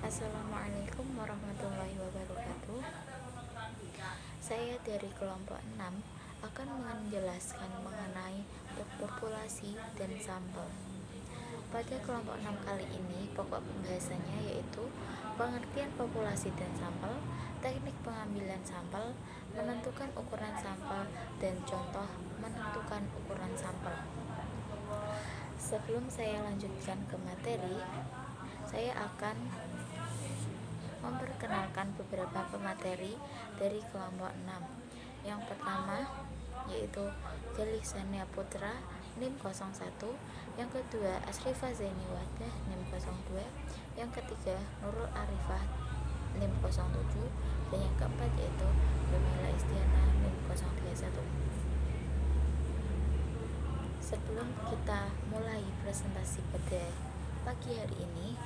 Assalamualaikum warahmatullahi wabarakatuh. Saya dari kelompok 6 akan menjelaskan mengenai populasi dan sampel. Pada kelompok 6 kali ini, pokok pembahasannya yaitu pengertian populasi dan sampel, teknik pengambilan sampel, menentukan ukuran sampel, dan contoh menentukan ukuran sampel. Sebelum saya lanjutkan ke materi, saya akan memperkenalkan beberapa pemateri dari kelompok 6. Yang pertama yaitu Jalisania Putra NIM 01, yang kedua Asrifah Zaini Wadah NIM 02, yang ketiga Nurul Arifah NIM 07, dan yang keempat yaitu Bemela Istiana NIM 031. Sebelum kita mulai presentasi pada pagi hari ini,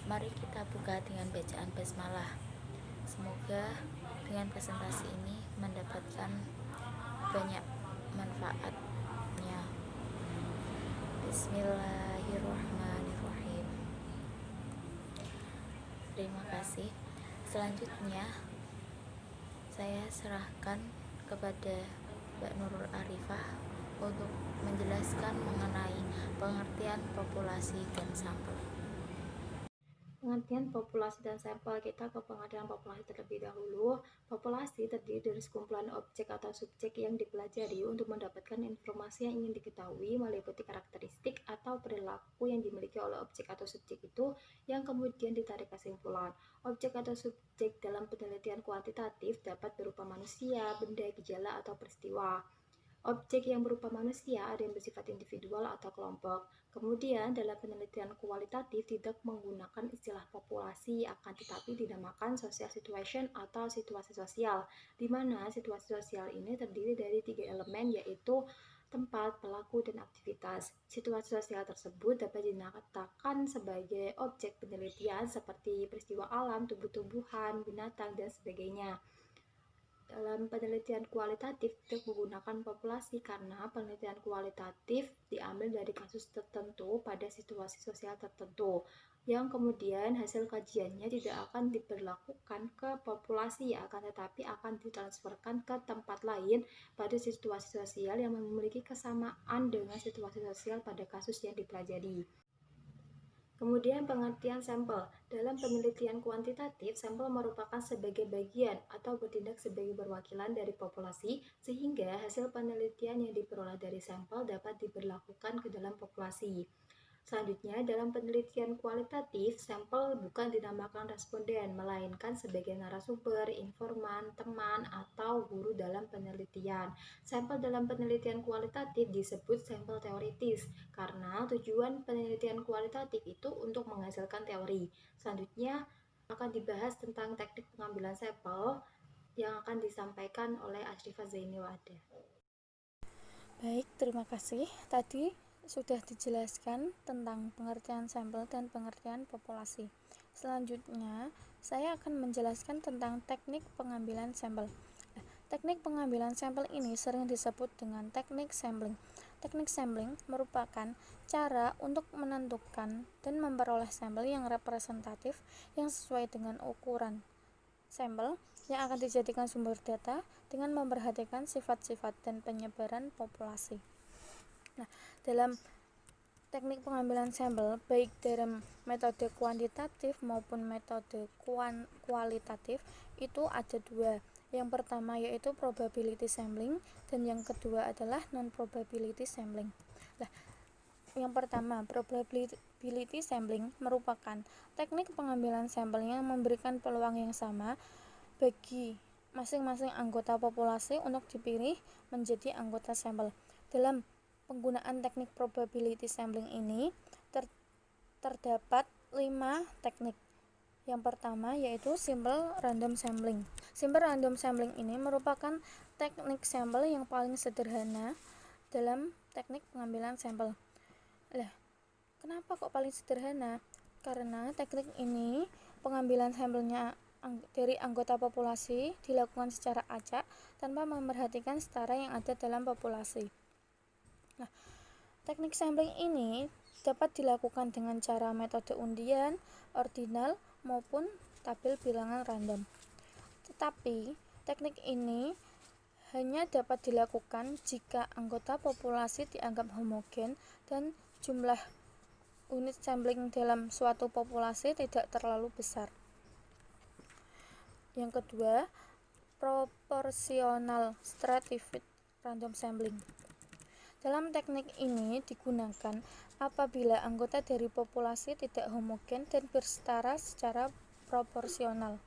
mari kita buka dengan bacaan basmalah. Semoga dengan presentasi ini mendapatkan banyak manfaatnya. Bismillahirrahmanirrahim. Terima kasih. Selanjutnya saya serahkan kepada Mbak Nurul Arifah untuk menjelaskan mengenai pengertian populasi dan sampel. Pengertian populasi dan sampel, kita ke pengertian populasi terlebih dahulu. Populasi terdiri dari sekumpulan objek atau subjek yang dipelajari untuk mendapatkan informasi yang ingin diketahui meliputi karakteristik atau perilaku yang dimiliki oleh objek atau subjek itu yang kemudian ditarik kesimpulan. Objek atau subjek dalam penelitian kuantitatif dapat berupa manusia, benda, gejala, atau peristiwa. Objek yang berupa manusia ada yang bersifat individual atau kelompok. Kemudian dalam penelitian kualitatif tidak menggunakan istilah populasi, akan tetapi dinamakan social situation atau situasi sosial, di mana situasi sosial ini terdiri dari 3 elemen, yaitu tempat, pelaku, dan aktivitas. Situasi sosial tersebut dapat dinyatakan sebagai objek penelitian seperti peristiwa alam, tumbuh-tumbuhan, binatang, dan sebagainya. Dalam penelitian kualitatif tidak menggunakan populasi karena penelitian kualitatif diambil dari kasus tertentu pada situasi sosial tertentu, yang kemudian hasil kajiannya tidak akan diberlakukan ke populasi, akan tetapi akan ditransferkan ke tempat lain pada situasi sosial yang memiliki kesamaan dengan situasi sosial pada kasus yang dipelajari. Kemudian pengertian sampel. Dalam penelitian kuantitatif, sampel merupakan sebagai bagian atau bertindak sebagai perwakilan dari populasi, sehingga hasil penelitian yang diperoleh dari sampel dapat diberlakukan ke dalam populasi. Selanjutnya, dalam penelitian kualitatif, sampel bukan dinamakan responden, melainkan sebagai narasumber, informan, teman, atau guru dalam penelitian. Sampel dalam penelitian kualitatif disebut sampel teoritis, karena tujuan penelitian kualitatif itu untuk menghasilkan teori. Selanjutnya, akan dibahas tentang teknik pengambilan sampel yang akan disampaikan oleh Asrifah Zaini Wadah. Baik, terima kasih. Tadi sudah dijelaskan tentang pengertian sampel dan pengertian populasi. Selanjutnya, saya akan menjelaskan tentang teknik pengambilan sampel. Teknik pengambilan sampel ini sering disebut dengan teknik sampling. Teknik sampling merupakan cara untuk menentukan dan memperoleh sampel yang representatif yang sesuai dengan ukuran sampel yang akan dijadikan sumber data dengan memperhatikan sifat-sifat dan penyebaran populasi. Nah, dalam teknik pengambilan sampel, baik dalam metode kuantitatif maupun metode kualitatif, itu ada dua. Yang pertama yaitu probability sampling, dan yang kedua adalah non-probability sampling. Nah, yang pertama, probability sampling merupakan teknik pengambilan sampel yang memberikan peluang yang sama bagi masing-masing anggota populasi untuk dipilih menjadi anggota sampel. Dalam penggunaan teknik probability sampling ini terdapat 5 teknik. Yang pertama yaitu simple random sampling. Simple random sampling ini merupakan teknik sampel yang paling sederhana dalam teknik pengambilan sampel. Kenapa kok paling sederhana? Karena teknik ini pengambilan sampelnya dari anggota populasi dilakukan secara acak tanpa memperhatikan setara yang ada dalam populasi. Teknik sampling ini dapat dilakukan dengan cara metode undian, ordinal, maupun tabel bilangan random. Tetapi, teknik ini hanya dapat dilakukan jika anggota populasi dianggap homogen dan jumlah unit sampling dalam suatu populasi tidak terlalu besar. Yang kedua, proportional stratified random sampling. Dalam teknik ini digunakan apabila anggota dari populasi tidak homogen dan bersetara secara proporsional.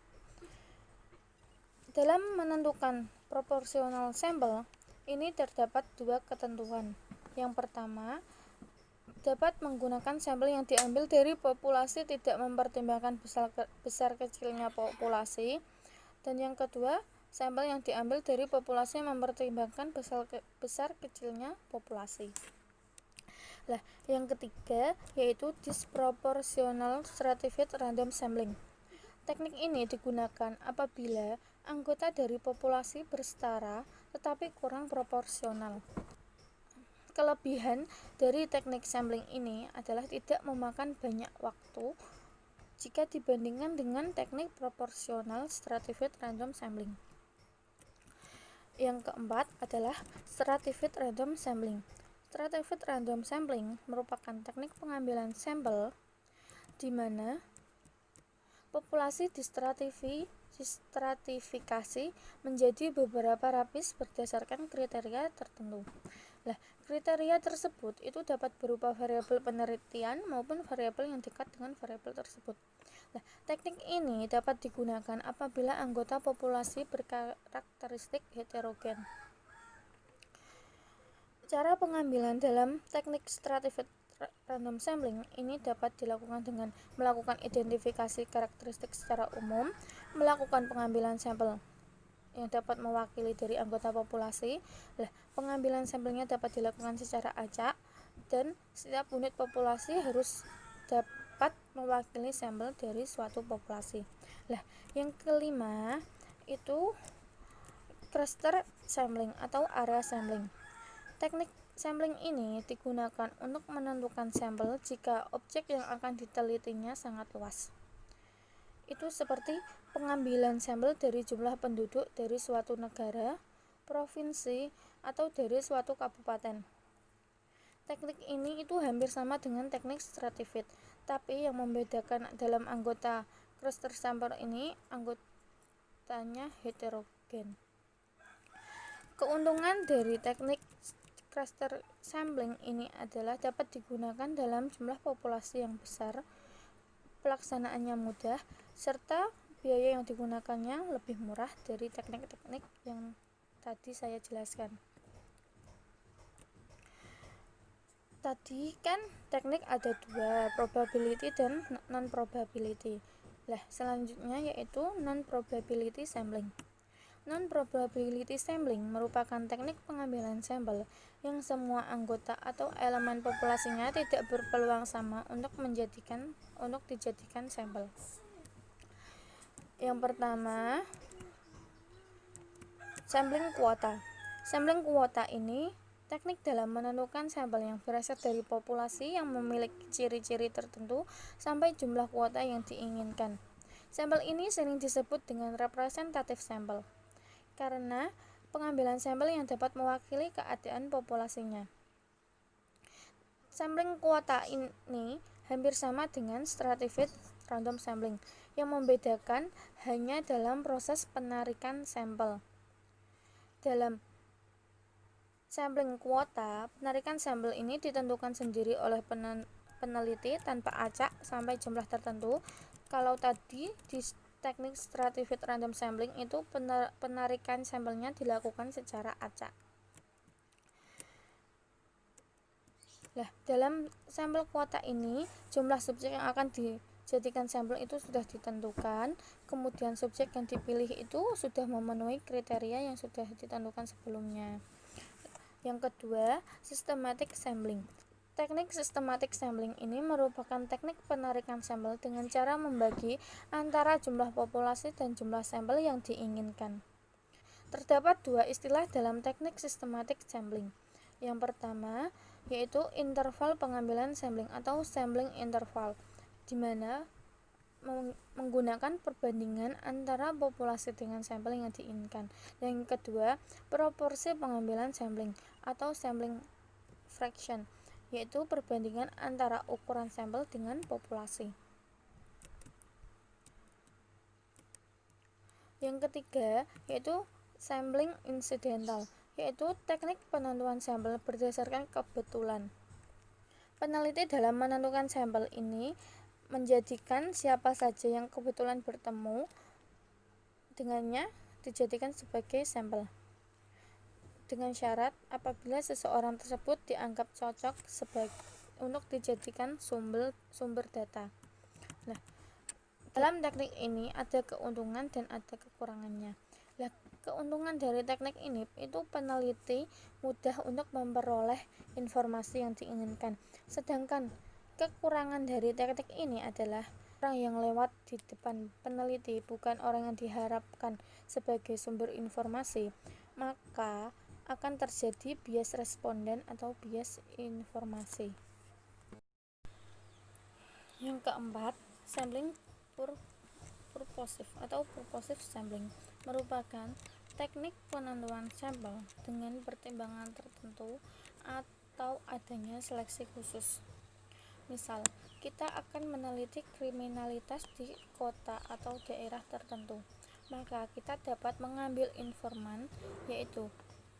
Dalam menentukan proportional sample, ini terdapat dua ketentuan. Yang pertama, dapat menggunakan sampel yang diambil dari populasi tidak mempertimbangkan besar kecilnya populasi. Dan yang kedua, sampel yang diambil dari populasi yang mempertimbangkan besar kecilnya populasi. Nah, yang ketiga yaitu disproportional stratified random sampling. Teknik ini digunakan apabila anggota dari populasi bersetara tetapi kurang proporsional. Kelebihan dari teknik sampling ini adalah tidak memakan banyak waktu jika dibandingkan dengan teknik proportional stratified random sampling. Yang keempat adalah stratified random sampling. Stratified random sampling merupakan teknik pengambilan sampel di mana populasi distratifikasi menjadi beberapa lapis berdasarkan kriteria tertentu. Nah, kriteria tersebut itu dapat berupa variabel penelitian maupun variabel yang dekat dengan variabel tersebut. Nah, teknik ini dapat digunakan apabila anggota populasi berkarakteristik heterogen. Cara pengambilan dalam teknik stratified random sampling ini dapat dilakukan dengan melakukan identifikasi karakteristik secara umum, melakukan pengambilan sampel yang dapat mewakili dari anggota populasi. Pengambilan sampelnya dapat dilakukan secara acak dan setiap unit populasi harus dapat mewakili sampel dari suatu populasi. Yang kelima itu cluster sampling atau area sampling. Teknik sampling ini digunakan untuk menentukan sampel jika objek yang akan ditelitinya sangat luas. Itu seperti pengambilan sampel dari jumlah penduduk dari suatu negara, provinsi, atau dari suatu kabupaten. Teknik ini itu hampir sama dengan teknik stratified, tapi yang membedakan dalam anggota cluster sampel ini anggotanya heterogen. Keuntungan dari teknik cluster sampling ini adalah dapat digunakan dalam jumlah populasi yang besar, pelaksanaannya mudah, serta biaya yang digunakannya lebih murah dari teknik-teknik yang tadi saya jelaskan. Tadi kan teknik ada dua, probability dan non-probability. Selanjutnya yaitu non-probability sampling. Non-probability sampling merupakan teknik pengambilan sampel yang semua anggota atau elemen populasinya tidak berpeluang sama untuk dijadikan sampel. Yang pertama, sampling kuota. Sampling kuota ini teknik dalam menentukan sampel yang berasal dari populasi yang memiliki ciri-ciri tertentu sampai jumlah kuota yang diinginkan. Sampel ini sering disebut dengan representative sampel karena pengambilan sampel yang dapat mewakili keadaan populasinya. Sampling kuota ini hampir sama dengan stratified random sampling. Yang membedakan hanya dalam proses penarikan sampel. Dalam sampling kuota, penarikan sampel ini ditentukan sendiri oleh peneliti tanpa acak sampai jumlah tertentu. Kalau tadi di teknik stratified random sampling itu penarikan sampelnya dilakukan secara acak. Dalam sampel kuota ini jumlah subjek yang akan dijadikan sampel itu sudah ditentukan, kemudian subjek yang dipilih itu sudah memenuhi kriteria yang sudah ditentukan sebelumnya. Yang kedua, systematic sampling. Teknik systematic sampling ini merupakan teknik penarikan sampel dengan cara membagi antara jumlah populasi dan jumlah sampel yang diinginkan. Terdapat dua istilah dalam teknik systematic sampling. Yang pertama, yaitu interval pengambilan sampling atau sampling interval, di mana menggunakan perbandingan antara populasi dengan sampel yang diinginkan. Yang kedua, proporsi pengambilan sampling atau sampling fraction, yaitu perbandingan antara ukuran sampel dengan populasi. Yang ketiga, yaitu sampling incidental, yaitu teknik penentuan sampel berdasarkan kebetulan. Peneliti dalam menentukan sampel ini menjadikan siapa saja yang kebetulan bertemu dengannya dijadikan sebagai sampel, dengan syarat apabila seseorang tersebut dianggap cocok untuk dijadikan sumber data. Nah, dalam teknik ini ada keuntungan dan ada kekurangannya. Nah, keuntungan dari teknik ini itu peneliti mudah untuk memperoleh informasi yang diinginkan. Sedangkan kekurangan dari teknik ini adalah orang yang lewat di depan peneliti bukan orang yang diharapkan sebagai sumber informasi, maka akan terjadi bias responden atau bias informasi. Yang keempat, sampling purposive atau purposive sampling merupakan teknik penentuan sampel dengan pertimbangan tertentu atau adanya seleksi khusus. Misal, kita akan meneliti kriminalitas di kota atau daerah tertentu, maka kita dapat mengambil informan, yaitu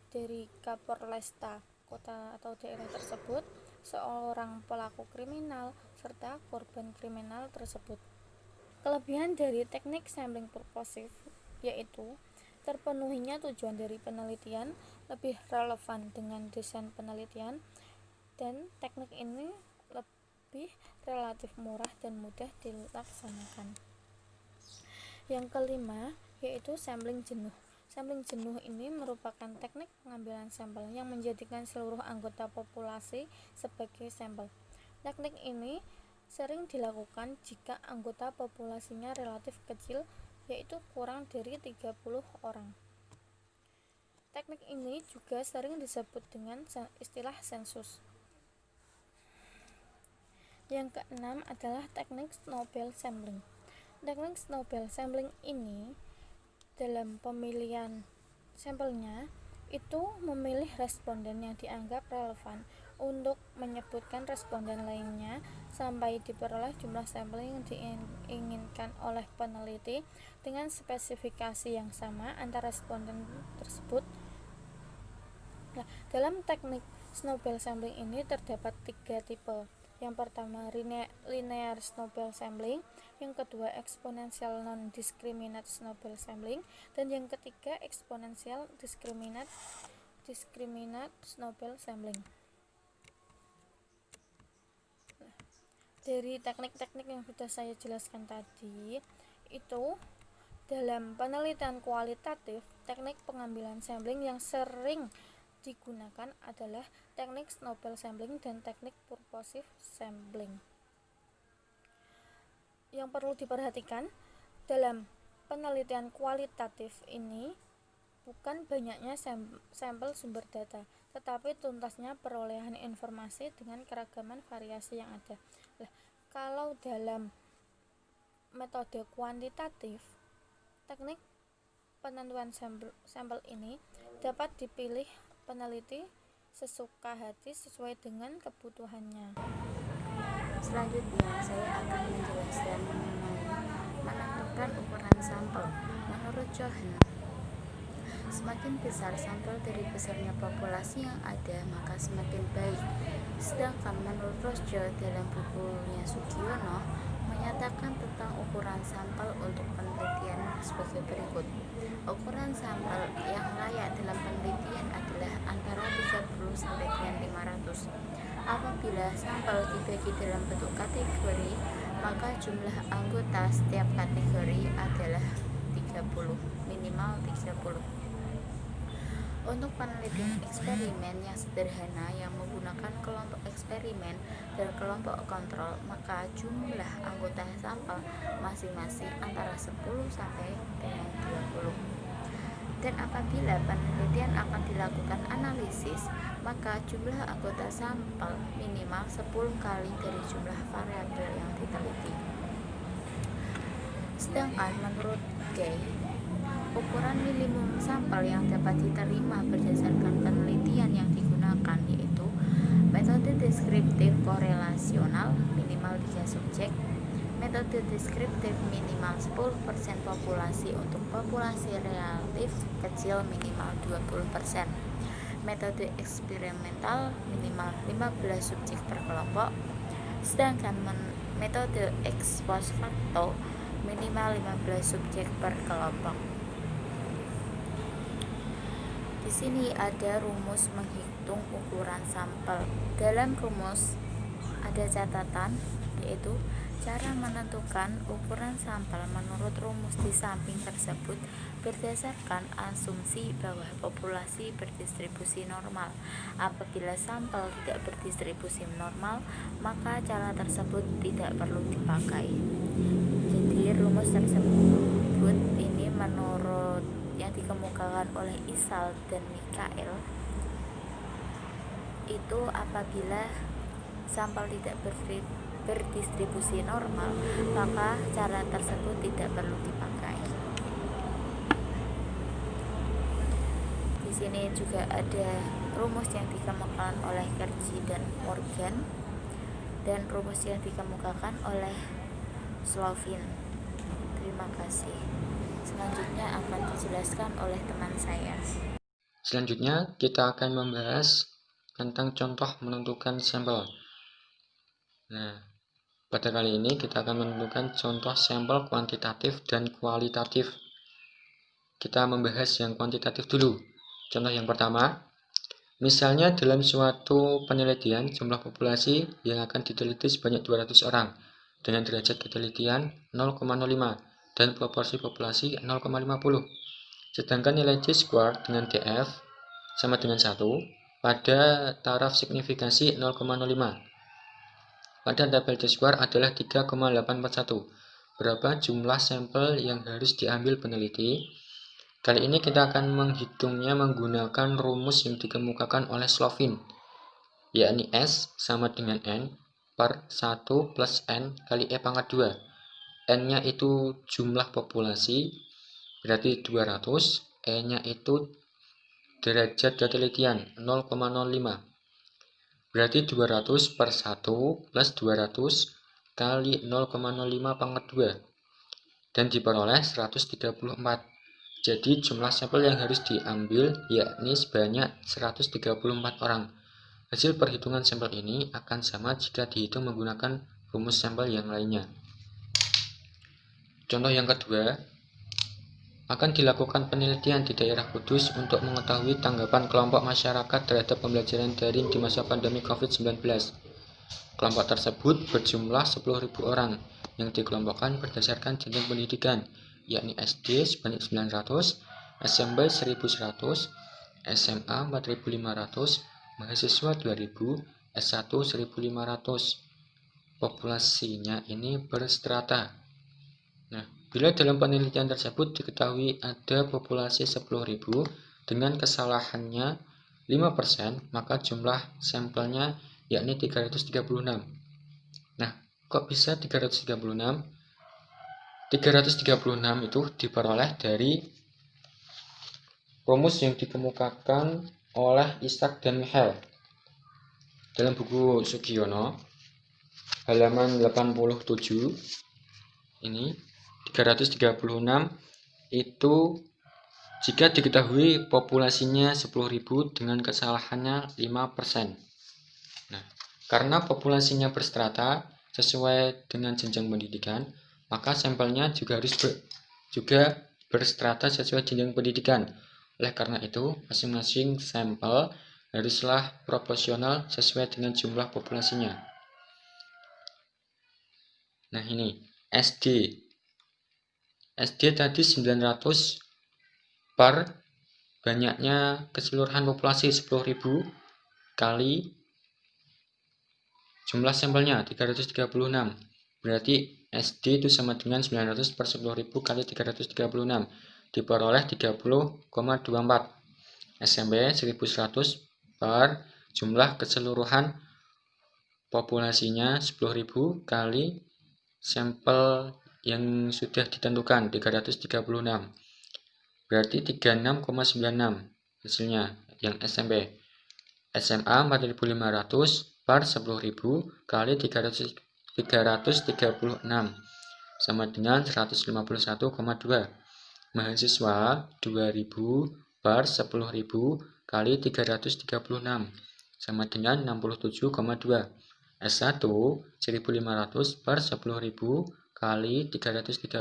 dari Kapolresta kota atau daerah tersebut, seorang pelaku kriminal, serta korban kriminal tersebut. Kelebihan dari teknik sampling purposive yaitu terpenuhinya tujuan dari penelitian, lebih relevan dengan desain penelitian, dan teknik ini lebih relatif murah dan mudah dilaksanakan. Yang kelima, yaitu sampling jenuh. Sampling jenuh ini merupakan teknik pengambilan sampel yang menjadikan seluruh anggota populasi sebagai sampel. Teknik ini sering dilakukan jika anggota populasinya relatif kecil, yaitu kurang dari 30 orang. Teknik ini juga sering disebut dengan istilah sensus. Yang keenam adalah teknik snowball sampling. Teknik snowball sampling ini dalam pemilihan sampelnya itu memilih responden yang dianggap relevan untuk menyebutkan responden lainnya sampai diperoleh jumlah sampel yang diinginkan oleh peneliti dengan spesifikasi yang sama antara responden tersebut. Nah, dalam teknik snowball sampling ini terdapat 3 tipe. Yang pertama, linear snowball sampling, yang kedua exponential non-discriminate snowball sampling, dan yang ketiga exponential discriminate snowball sampling. Nah, dari teknik-teknik yang sudah saya jelaskan tadi, itu dalam penelitian kualitatif, teknik pengambilan sampling yang sering digunakan adalah teknik snowball sampling dan teknik purposive sampling. Yang perlu diperhatikan dalam penelitian kualitatif ini bukan banyaknya sampel sumber data, tetapi tuntasnya perolehan informasi dengan keragaman variasi yang ada. Nah, kalau dalam metode kuantitatif, teknik penentuan sampel ini dapat dipilih peneliti sesuka hati sesuai dengan kebutuhannya. Selanjutnya, saya akan menjelaskan mengenai menentukan ukuran sampel. Menurut Cohen, semakin besar sampel dari besarnya populasi yang ada, maka semakin baik. Sedangkan menurut Rosjo dalam bukunya Sugiono menyatakan tentang ukuran sampel untuk penelitian sebagai berikut. Ukuran sampel yang layak dalam penelitian adalah antara 30 sampai dengan 500. Apabila sampel dibagi dalam bentuk kategori, maka jumlah anggota setiap kategori adalah 30, minimal 30. Untuk penelitian eksperimen yang sederhana yang menggunakan kelompok eksperimen dan kelompok kontrol, maka jumlah anggota sampel masing-masing antara 10 sampai dengan 20. Dan apabila penelitian akan dilakukan analisis, maka jumlah anggota sampel minimal 10 kali dari jumlah variabel yang diteliti. Sedangkan menurut Gay, ukuran minimum sampel yang dapat diterima berdasarkan penelitian yang digunakan yaitu metode deskriptif korelasional minimal 3 subjek, metode deskriptif minimal 10% populasi untuk populasi relatif kecil minimal 20%, metode eksperimental minimal 15 subjek per kelompok, sedangkan metode ex post facto minimal 15 subjek per kelompok. Di sini ada rumus menghitung ukuran sampel. Dalam rumus ada catatan, yaitu cara menentukan ukuran sampel menurut rumus di samping tersebut berdasarkan asumsi bahwa populasi berdistribusi normal. Apabila sampel tidak berdistribusi normal, maka cara tersebut tidak perlu dipakai. Jadi rumus tersebut ini menurut yang dikemukakan oleh Isal dan Mikael itu apabila sampel tidak berdistribusi normal, maka cara tersebut tidak perlu dipakai. Di sini juga ada rumus yang dikemukakan oleh Kerji dan Morgan dan rumus yang dikemukakan oleh Slovin. Terima kasih. Selanjutnya akan dijelaskan oleh teman saya. Selanjutnya kita akan membahas tentang contoh menentukan sampel. Nah, pada kali ini kita akan menentukan contoh sampel kuantitatif dan kualitatif. Kita membahas yang kuantitatif dulu. Contoh yang pertama, misalnya dalam suatu penelitian jumlah populasi yang akan diteliti sebanyak 200 orang dengan derajat ketelitian 0,05 dan proporsi populasi 0,50. Sedangkan nilai chi-square dengan df sama dengan 1 pada taraf signifikansi 0,05. Pada tabel chi-square adalah 3,841. Berapa jumlah sampel yang harus diambil peneliti? Kali ini kita akan menghitungnya menggunakan rumus yang dikemukakan oleh Slovin, yakni S sama dengan N per 1 plus N kali E pangkat 2. N-nya itu jumlah populasi, berarti 200, E-nya itu derajat ketelitian 0,05. Berarti 200 per 1 plus 200 kali 0,05 pangkat 2. Dan diperoleh 134. Jadi jumlah sampel yang harus diambil yakni sebanyak 134 orang. Hasil perhitungan sampel ini akan sama jika dihitung menggunakan rumus sampel yang lainnya. Contoh yang kedua, akan dilakukan penelitian di daerah Kudus untuk mengetahui tanggapan kelompok masyarakat terhadap pembelajaran daring di masa pandemi COVID-19. Kelompok tersebut berjumlah 10.000 orang yang dikelompokkan berdasarkan jenjang pendidikan, yakni SD sebanyak 900, SMP 1.100, SMA 4.500, mahasiswa 2.000, S1 1.500. Populasinya ini berstrata. Nah, bila dalam penelitian tersebut diketahui ada populasi 10.000 dengan kesalahannya 5%, maka jumlah sampelnya yakni 336. Nah, kok bisa 336? 336 itu diperoleh dari rumus yang dikemukakan oleh Ishak dan Michael dalam buku Sugiono halaman 87. Ini 336 itu jika diketahui populasinya 10.000 dengan kesalahannya 5%. Nah, karena populasinya berstrata sesuai dengan jenjang pendidikan, maka sampelnya juga harus berstrata sesuai jenjang pendidikan. Oleh karena itu, masing-masing sampel haruslah proporsional sesuai dengan jumlah populasinya. Nah, ini SD. SD tadi 900 per banyaknya keseluruhan populasi 10.000 kali jumlah sampelnya 336. Berarti SD itu sama dengan 900 per 10.000 kali 336. diperoleh 30,24. SMP 1100 per jumlah keseluruhan populasinya 10.000 kali sampel yang sudah ditentukan 336. Berarti 36,96 hasilnya yang SMP. SMA 4.500 per 10.000 kali 336 sama dengan 151,2. Mahasiswa 2.000 per 10.000 kali 336 sama dengan 67,2. S1 1.500 per 10.000 kali 336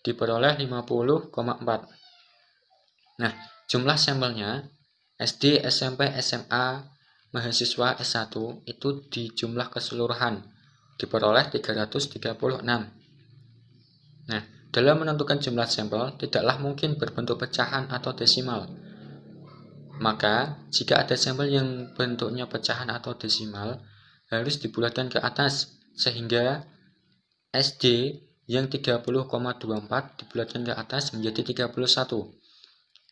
diperoleh 50,4. Nah, jumlah sampelnya SD, SMP, SMA, mahasiswa S1 itu di jumlah keseluruhan diperoleh 336. Nah, dalam menentukan jumlah sampel tidaklah mungkin berbentuk pecahan atau desimal. Maka, jika ada sampel yang bentuknya pecahan atau desimal, harus dibulatkan ke atas, sehingga SD yang 30,24 dibulatkan ke atas menjadi 31.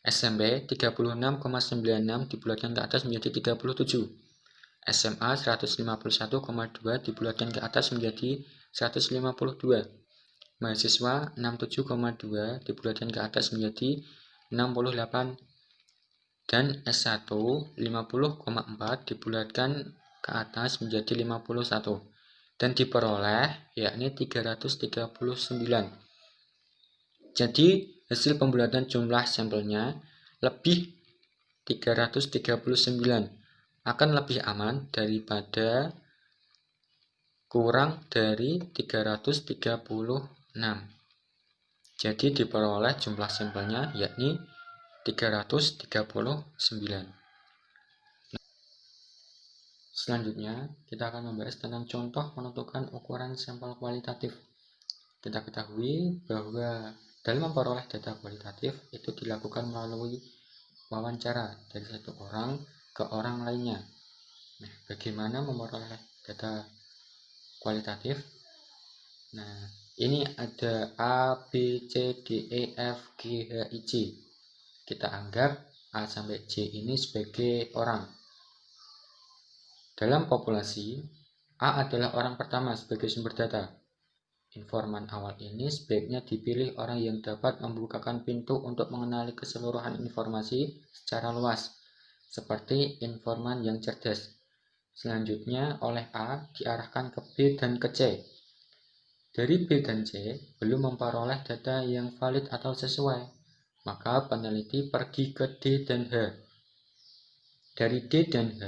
SMP 36,96 dibulatkan ke atas menjadi 37. SMA 151,2 dibulatkan ke atas menjadi 152. Mahasiswa 67,2 dibulatkan ke atas menjadi 68. Dan S1 50,4 dibulatkan ke atas menjadi 51. Dan diperoleh yakni 339. Jadi hasil pembulatan jumlah sampelnya lebih 339 akan lebih aman daripada kurang dari 336. Jadi diperoleh jumlah sampelnya yakni 339. Selanjutnya, kita akan membahas tentang contoh menentukan ukuran sampel kualitatif. Kita ketahui bahwa dalam memperoleh data kualitatif itu dilakukan melalui wawancara dari satu orang ke orang lainnya. Nah, bagaimana memperoleh data kualitatif? Nah, ini ada A, B, C, D, E, F, G, H, I, J. Kita anggap A sampai J ini sebagai orang. Dalam populasi, A adalah orang pertama sebagai sumber data. Informan awal ini sebaiknya dipilih orang yang dapat membukakan pintu untuk mengenali keseluruhan informasi secara luas, seperti informan yang cerdas. Selanjutnya oleh A diarahkan ke B dan ke C. Dari B dan C belum memperoleh data yang valid atau sesuai, maka peneliti pergi ke D dan H. Dari D dan H,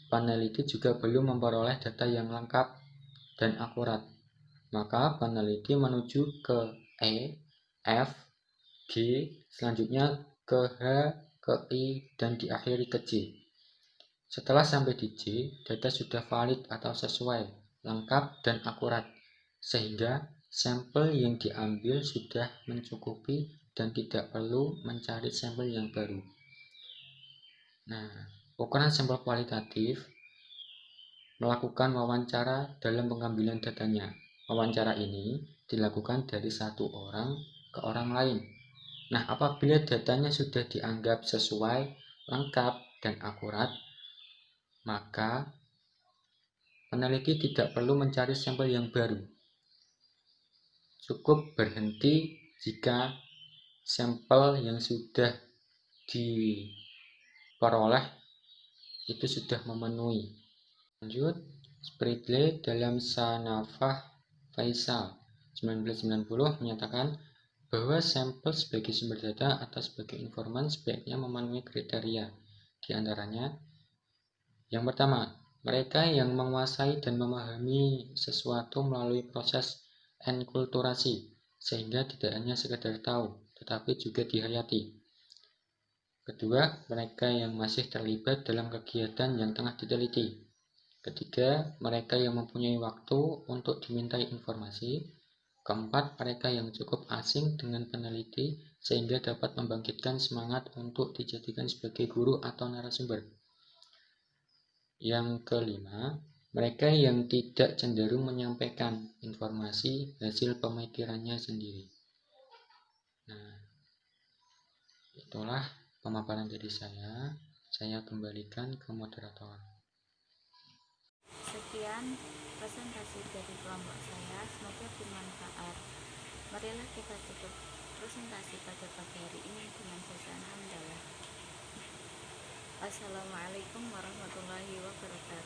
peneliti juga belum memperoleh data yang lengkap dan akurat, maka peneliti menuju ke E, F, G, selanjutnya ke H, ke I, dan diakhiri ke J. Setelah sampai di J, data sudah valid atau sesuai, lengkap, dan akurat, sehingga sampel yang diambil sudah mencukupi dan tidak perlu mencari sampel yang baru. Nah, ukuran sampel kualitatif melakukan wawancara dalam pengambilan datanya. Wawancara ini dilakukan dari satu orang ke orang lain. Nah, apabila datanya sudah dianggap sesuai, lengkap, dan akurat, maka peneliti tidak perlu mencari sampel yang baru. Cukup berhenti jika sampel yang sudah diperoleh itu sudah memenuhi. Lanjut, Spridley dalam Sanafah Faisal 1990 menyatakan bahwa sampel sebagai sumber data atau sebagai informan sebaiknya memenuhi kriteria. Di antaranya, yang pertama, mereka yang menguasai dan memahami sesuatu melalui proses enkulturasi, sehingga tidak hanya sekedar tahu, tetapi juga dihayati. Kedua, mereka yang masih terlibat dalam kegiatan yang tengah diteliti. Ketiga, mereka yang mempunyai waktu untuk dimintai informasi. Keempat, mereka yang cukup asing dengan peneliti sehingga dapat membangkitkan semangat untuk dijadikan sebagai guru atau narasumber. Yang kelima, mereka yang tidak cenderung menyampaikan informasi hasil pemikirannya sendiri. Nah, itulah pemaparan dari saya. Saya kembalikan ke moderator. Sekian presentasi dari kelompok saya, semoga bermanfaat. Marilah kita tutup presentasi pada pagi hari ini dengan bacaan hamdalah. Assalamualaikum warahmatullahi wabarakatuh.